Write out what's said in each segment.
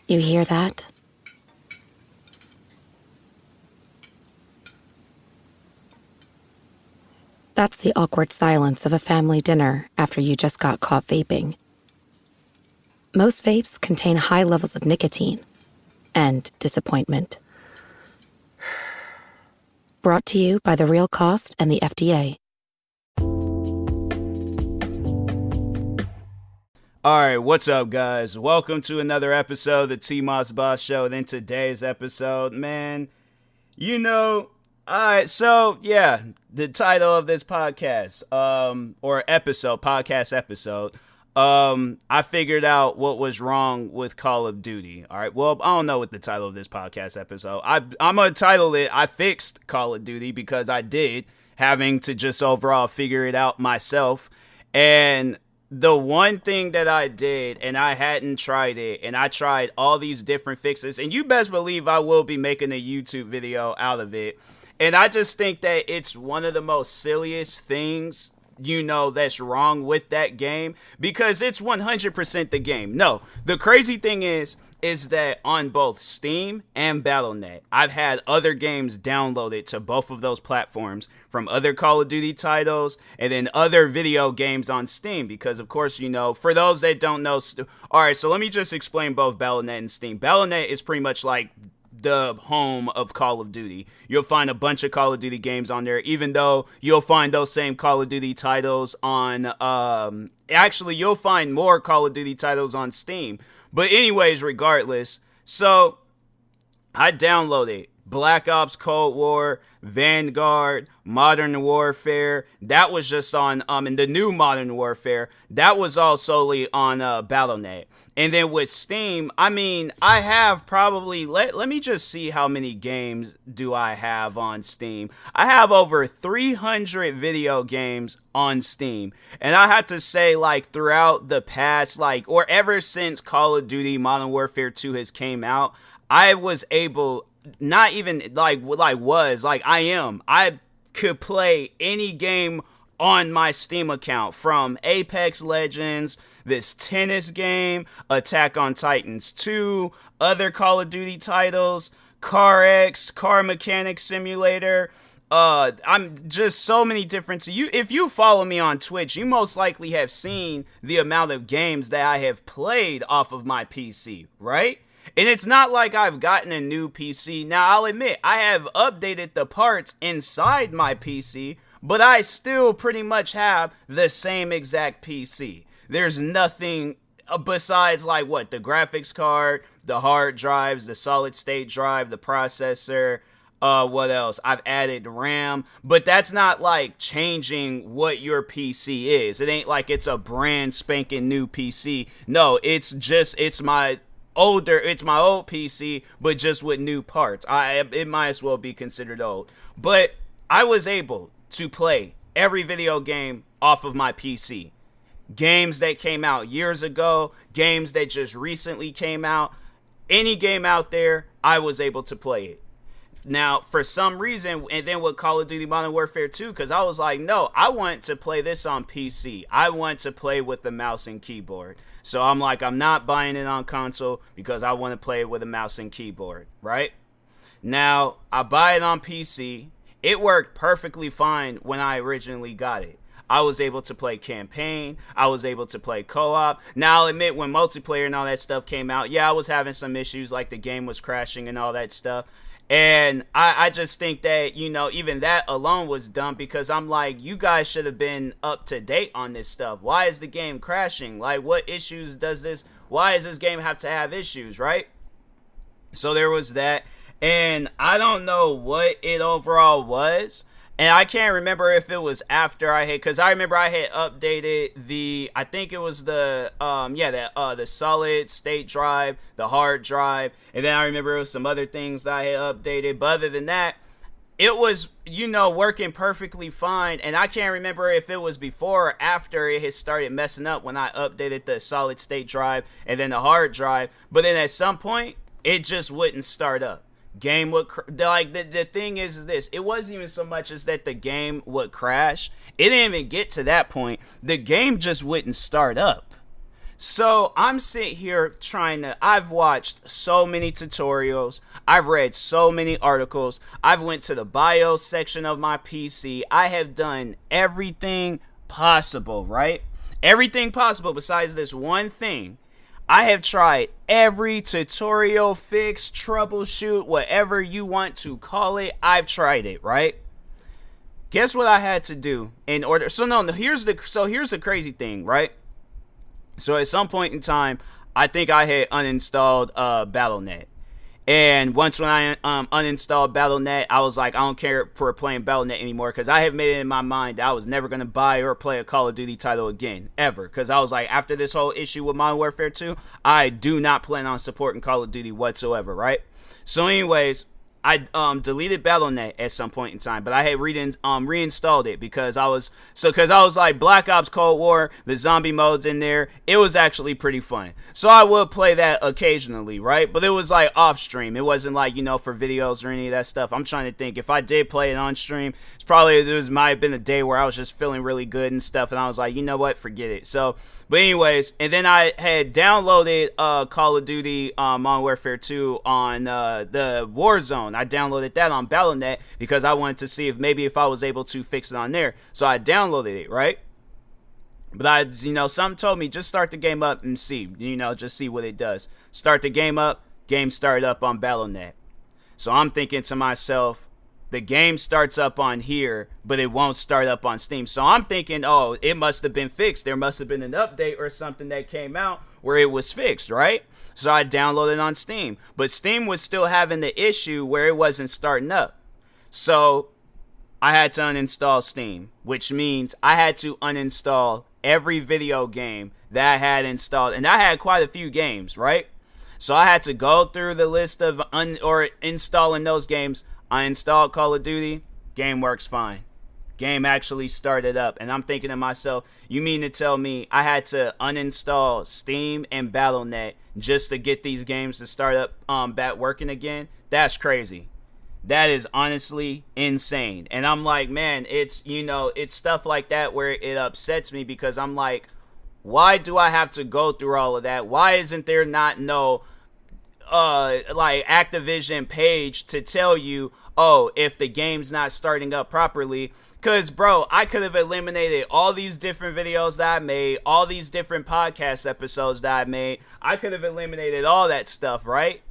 You hear that? That's the awkward silence of a family dinner after you just got caught vaping. Most vapes contain high levels of nicotine and disappointment. Brought to you by The Real Cost and the FDA. Alright, what's up, guys? Welcome to another episode of the TMossBoss Show. And in today's episode, man, alright, so, yeah, the title of this podcast, podcast episode, I figured out what was wrong with Call of Duty. Alright, well, I don't know what the title of this podcast episode. I'm gonna title it, I Fixed Call of Duty, because I did, having to just overall figure it out myself. And the one thing that I did, and I hadn't tried it, and I tried all these different fixes, and you best believe I will be making a YouTube video out of it. And I just think that it's one of the most silliest things, that's wrong with that game, because it's 100% the game. No, the crazy thing is that on both Steam and Battle.net, I've had other games downloaded to both of those platforms from other Call of Duty titles and then other video games on Steam, because of course, for those that don't know, alright, so let me just explain both Battle.net and Steam. Battle.net is pretty much like the home of Call of Duty. You'll find a bunch of Call of Duty games on there, even though you'll find those same Call of Duty titles on, actually, you'll find more Call of Duty titles on Steam. But anyways, regardless, so I downloaded Black Ops Cold War, Vanguard, Modern Warfare. That was just on, and the new Modern Warfare, that was all solely on Battle.net. And then with Steam, I have probably, let me just see how many games do I have on Steam. I have over 300 video games on Steam. And I have to say, throughout the past, or ever since Call of Duty Modern Warfare 2 has came out, I was able, not even, I could play any game on my Steam account, from Apex Legends, this tennis game, Attack on Titans 2, other Call of Duty titles, CarX, Car Mechanic Simulator. I'm just so many different. So if you follow me on Twitch, you most likely have seen the amount of games that I have played off of my PC, right? And it's not like I've gotten a new PC. Now, I'll admit, I have updated the parts inside my PC, but I still pretty much have the same exact PC. There's nothing besides, the graphics card, the hard drives, the solid state drive, the processor, what else? I've added RAM, but that's not, changing what your PC is. It ain't like it's a brand spanking new PC. No, it's my old PC, but just with new parts. It might as well be considered old. But I was able to play every video game off of my PC. Games that came out years ago, games that just recently came out, any game out there, I was able to play it. Now, for some reason, and then with Call of Duty Modern Warfare 2, because I was like, no, I want to play this on PC. I want to play with the mouse and keyboard. So I'm like, I'm not buying it on console because I want to play it with a mouse and keyboard, right? Now, I buy it on PC. It worked perfectly fine when I originally got it. I was able to play campaign. I was able to play co-op. Now, I'll admit, when multiplayer and all that stuff came out, yeah, I was having some issues, like the game was crashing and all that stuff. And I just think that, even that alone was dumb, because I'm like, you guys should have been up to date on this stuff. Why is the game crashing? What issues why does this game have to have issues, right? So there was that. And I don't know what it overall was. And I can't remember if it was after because I remember I had updated I think it was the solid state drive, the hard drive, and then I remember it was some other things that I had updated. But other than that, it was, working perfectly fine. And I can't remember if it was before or after it had started messing up when I updated the solid state drive and then the hard drive. But then at some point, it just wouldn't start up. Game would the thing is this, it wasn't even so much as that the game would crash. It didn't even get to that point. The game just wouldn't start up. So I'm sitting here I've watched so many tutorials. I've read so many articles. I've went to the BIOS section of my PC. I have done everything possible, right? Everything possible besides this one thing. I have tried every tutorial, fix, troubleshoot, whatever you want to call it. I've tried it, right? Guess what I had to do in order. Here's the crazy thing, right? So at some point in time, I think I had uninstalled Battle.net. And when I uninstalled Battle.net, I was like, I don't care for playing Battle.net anymore, because I have made it in my mind that I was never going to buy or play a Call of Duty title again, ever. Because I was like, after this whole issue with Modern Warfare 2, I do not plan on supporting Call of Duty whatsoever, right? So anyways, I deleted Battle.net at some point in time, but I had reinstalled it because I was like, Black Ops Cold War, the zombie modes in there, it was actually pretty fun. So I would play that occasionally, right? But it was like off stream. It wasn't like, for videos or any of that stuff. I'm trying to think, if I did play it on stream, might have been a day where I was just feeling really good and stuff, and I was like, you know what, forget it. So, but anyways, and then I had downloaded Call of Duty Modern Warfare 2 on the Warzone. I downloaded that on Battle.net because I wanted to see if I was able to fix it on there. So I downloaded it, right? But something told me, just start the game up and see, just see what it does. Start the game up, game started up on Battle.net. So I'm thinking to myself, the game starts up on here, but it won't start up on Steam. So I'm thinking, oh, it must have been fixed. There must have been an update or something that came out where it was fixed, right? So I downloaded it on Steam. But Steam was still having the issue where it wasn't starting up. So I had to uninstall Steam, which means I had to uninstall every video game that I had installed. And I had quite a few games, right? So I had to go through the list of installing those games. I installed Call of Duty, game works fine. Game actually started up, and I'm thinking to myself, you mean to tell me I had to uninstall Steam and Battle.net just to get these games to start up back working again? That's crazy. That is honestly insane. And I'm like, man, it's stuff like that where it upsets me, because I'm like, why do I have to go through all of that? Why isn't there not no like Activision page to tell you, oh, if the game's not starting up properly? Because, bro, I could have eliminated all these different videos that I made, all these different podcast episodes that I made. I could have eliminated all that stuff, right?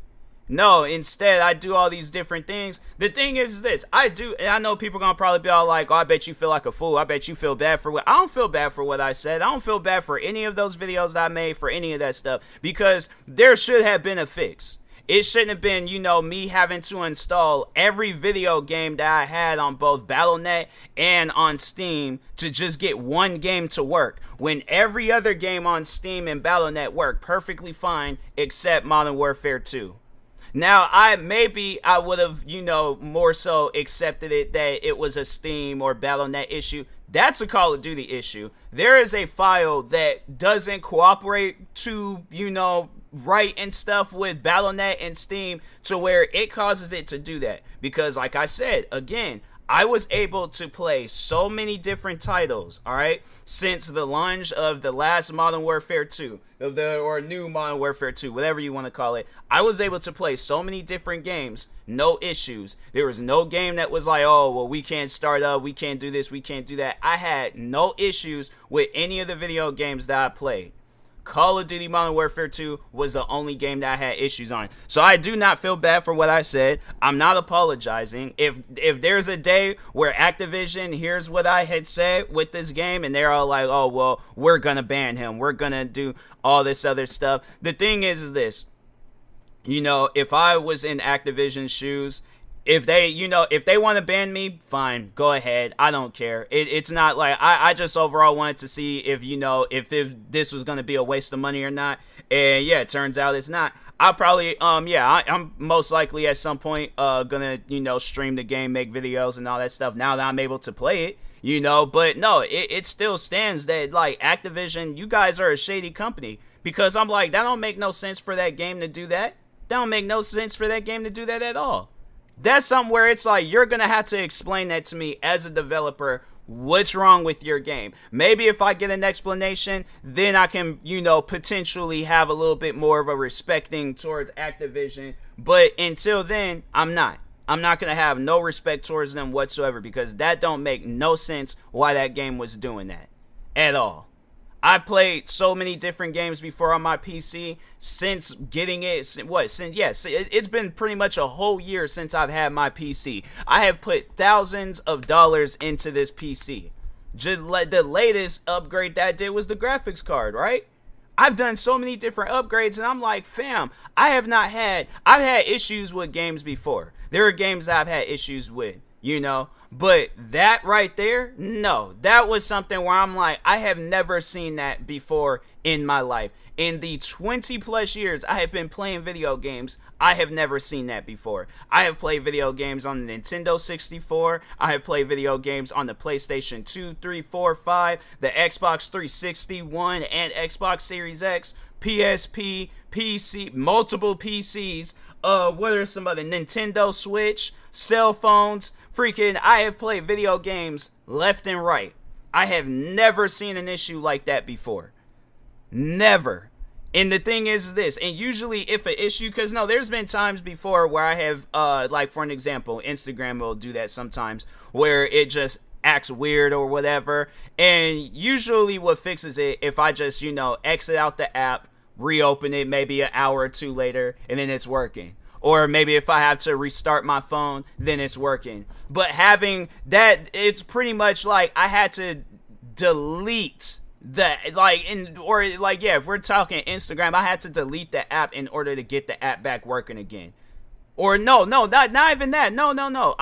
No, instead, I do all these different things. The thing is this, and I know people are going to probably be all like, oh, I bet you feel like a fool. I bet you feel bad for I don't feel bad for what I said. I don't feel bad for any of those videos that I made, for any of that stuff, because there should have been a fix. It shouldn't have been, me having to install every video game that I had on both Battle.net and on Steam to just get one game to work, when every other game on Steam and Battle.net worked perfectly fine except Modern Warfare 2. Now, I would have, more so accepted it that it was a Steam or Battle.net issue. That's a Call of Duty issue. There is a file that doesn't cooperate to, write and stuff with Battle.net and Steam to where it causes it to do that. Because, like I said, again, I was able to play so many different titles, all right, since the launch of the last Modern Warfare 2, or new Modern Warfare 2, whatever you want to call it. I was able to play so many different games, no issues. There was no game that was like, oh, well, we can't start up, we can't do this, we can't do that. I had no issues with any of the video games that I played. Call of Duty Modern Warfare 2 was the only game that I had issues on. So I do not feel bad for what I said. I'm not apologizing. If there's a day where Activision hears what I had said with this game and they're all like, oh, well, we're going to ban him, we're going to do all this other stuff. The thing is this, if I was in Activision's shoes, if they want to ban me, fine, go ahead. I don't care. It's not like I just overall wanted to see if this was going to be a waste of money or not. And yeah, it turns out it's not. I'll probably I'm most likely at some point gonna stream the game, make videos and all that stuff now that I'm able to play it. But no, it still stands that, like, Activision, you guys are a shady company, because I'm like, that don't make no sense for that game to do that. That don't make no sense for that game to do that at all. That's something where it's like, you're going to have to explain that to me as a developer What's wrong with your game? Maybe if I get an explanation, then I can, potentially have a little bit more of a respecting towards Activision. But until then, I'm not. I'm not going to have no respect towards them whatsoever, because that don't make no sense why that game was doing that at all. I played so many different games before on my PC since getting it. It's been pretty much a whole year since I've had my PC. I have put thousands of dollars into this PC. The latest upgrade that I did was the graphics card, right? I've done so many different upgrades, and I'm like, fam, I've had issues with games before. There are games that I've had issues with, but that right there, no, that was something where I'm like, I have never seen that before in my life. In the 20 plus years I have been playing video games, I have never seen that before. I have played video games on the Nintendo 64. I have played video games on the PlayStation 2, 3, 4, 5, the Xbox 360, One, and Xbox Series X, PSP, PC, multiple PCs. What are some other? Nintendo Switch, cell phones, freaking, I have played video games left and right. I have never seen an issue like that before. Never. And the thing is this, and usually if an issue, because no, there's been times before where I have, like for an example, Instagram will do that sometimes, where it just acts weird or whatever. And usually what fixes it, if I just, exit out the app, reopen it maybe an hour or two later, and then it's working. Or maybe if I have to restart my phone, then it's working. But having that, it's pretty much like I had to delete if we're talking Instagram, I had to delete the app in order to get the app back working again. Or not even that. No.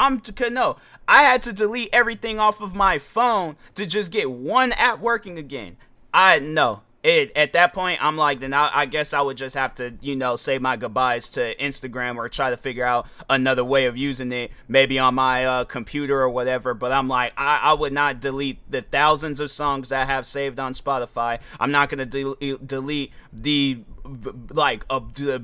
I had to delete everything off of my phone to just get one app working again. At that point, I'm like, then I guess I would just have to, say my goodbyes to Instagram or try to figure out another way of using it, maybe on my computer or whatever. But I'm like, I would not delete the thousands of songs that I have saved on Spotify. I'm not going to delete the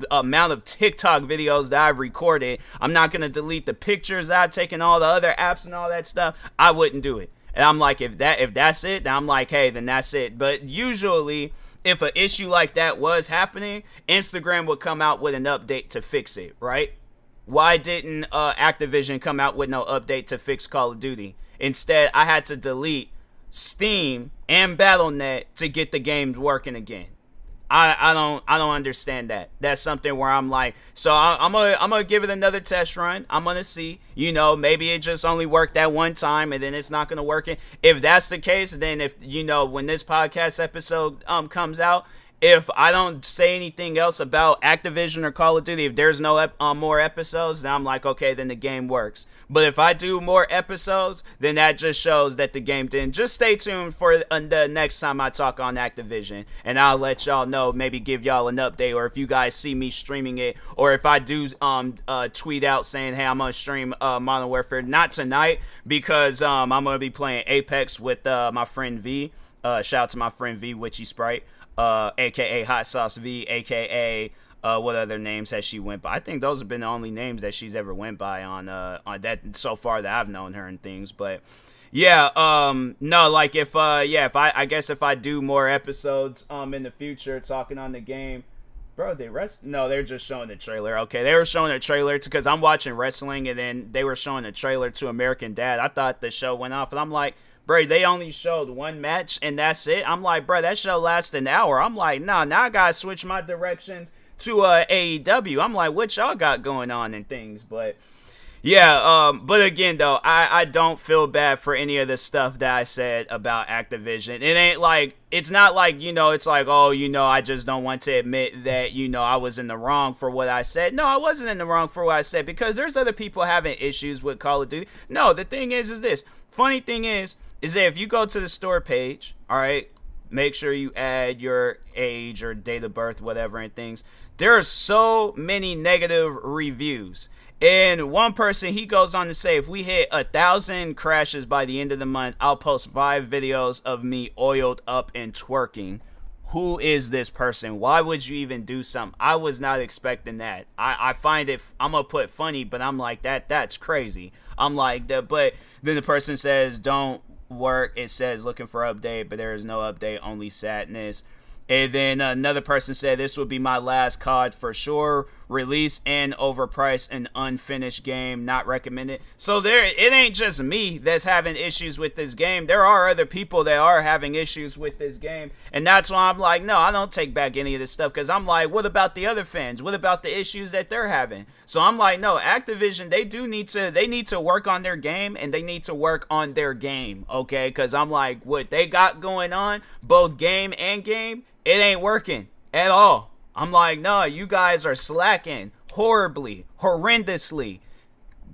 amount of TikTok videos that I've recorded. I'm not going to delete the pictures that I've taken, all the other apps and all that stuff. I wouldn't do it. And I'm like, if that's it, then I'm like, hey, then that's it. But usually, if an issue like that was happening, Instagram would come out with an update to fix it, right? Why didn't Activision come out with no update to fix Call of Duty? Instead, I had to delete Steam and Battle.net to get the games working again. I don't understand that. That's something where I'm like, so I'm gonna give it another test run. I'm gonna see, maybe it just only worked that one time and then it's not gonna work. If that's the case, then if when this podcast episode comes out, if I don't say anything else about Activision or Call of Duty, if there's no more episodes, then I'm like, okay, then the game works. But if I do more episodes, then that just shows that the game didn't. Just stay tuned for the next time I talk on Activision, and I'll let y'all know, maybe give y'all an update, or if you guys see me streaming it, or if I do tweet out saying, hey, I'm going to stream Modern Warfare. Not tonight, because I'm going to be playing Apex with my friend V. Shout out to my friend V, Witchy Sprite. AKA Hot Sauce V, AKA what other names has she went by? I think those have been the only names that she's ever went by on that so far that I've known her and things. But yeah, no, like if I do more episodes in the future talking on the game, bro, they're just showing the trailer. Okay, they were showing a trailer because I'm watching wrestling, and then they were showing a trailer to American Dad. I thought the show went off, and I'm like, bro, they only showed one match and that's it. I'm like, bro, that show lasts an hour. I'm like, nah, now I gotta switch my directions to AEW. I'm like, what y'all got going on and things. But yeah, but again though, I don't feel bad for any of the stuff that I said about Activision. It ain't like, it's not like, it's like, oh, I just don't want to admit that, I was in the wrong for what I said. No, I wasn't in the wrong for what I said, because there's other people having issues with Call of Duty. No, the thing is this. Funny thing is that if you go to the store page, all right, make sure you add your age or date of birth, whatever, and things. There are so many negative reviews. And one person, he goes on to say, if we hit 1,000 crashes by the end of the month, I'll post 5 videos of me oiled up and twerking. Who is this person? Why would you even do something? I was not expecting that. I find it, I'm going to put funny, but I'm like, that's crazy. I'm like, but then the person says, don't work. It says looking for update, but there is no update, only sadness. And then another person said, this would be my last COD for sure. Release and overpriced and unfinished game, not recommended. So it ain't just me that's having issues with this game. There are other people that are having issues with this game. And that's why I'm like, no, I don't take back any of this stuff. Because I'm like, what about the other fans? What about the issues that they're having? So I'm like, no, Activision, they need to work on their game, and they need to work on their game, okay? Because I'm like, what they got going on, both game and game, it ain't working at all. I'm like, no, you guys are slacking horribly, horrendously,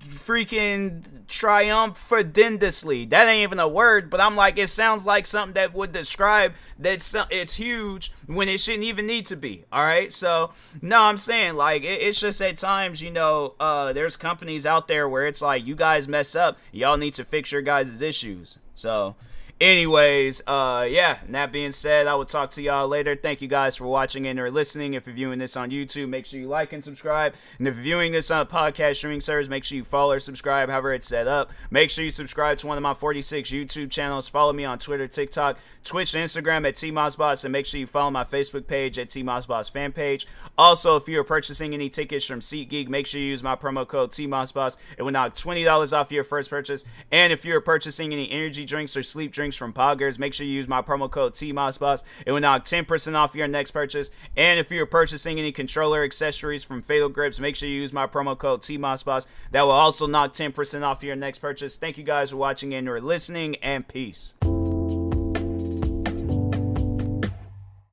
freaking triumphandously. That ain't even a word, but I'm like, it sounds like something that would describe that it's huge when it shouldn't even need to be. All right, so no, I'm saying like it's just at times, there's companies out there where it's like, you guys mess up, y'all need to fix your guys' issues. So anyways, yeah, and that being said, I will talk to y'all later. Thank you guys for watching and or listening. If you're viewing this on YouTube, make sure you like and subscribe. And if you're viewing this on a podcast streaming service, make sure you follow or subscribe, however it's set up. Make sure you subscribe to one of my 46 YouTube channels. Follow me on Twitter, TikTok, Twitch, and Instagram at TMossBoss. And make sure you follow my Facebook page at TMossBoss fan page. Also, if you are purchasing any tickets from SeatGeek, make sure you use my promo code TMossBoss. It will knock $20 off your first purchase. And if you're purchasing any energy drinks or sleep drinks from Poggers, make sure you use my promo code TMossBoss. It will knock 10% off your next purchase. And if you're purchasing any controller accessories from Fatal Grips, make sure you use my promo code TMossBoss. That will also knock 10% off your next purchase. Thank you guys for watching and or listening, and peace.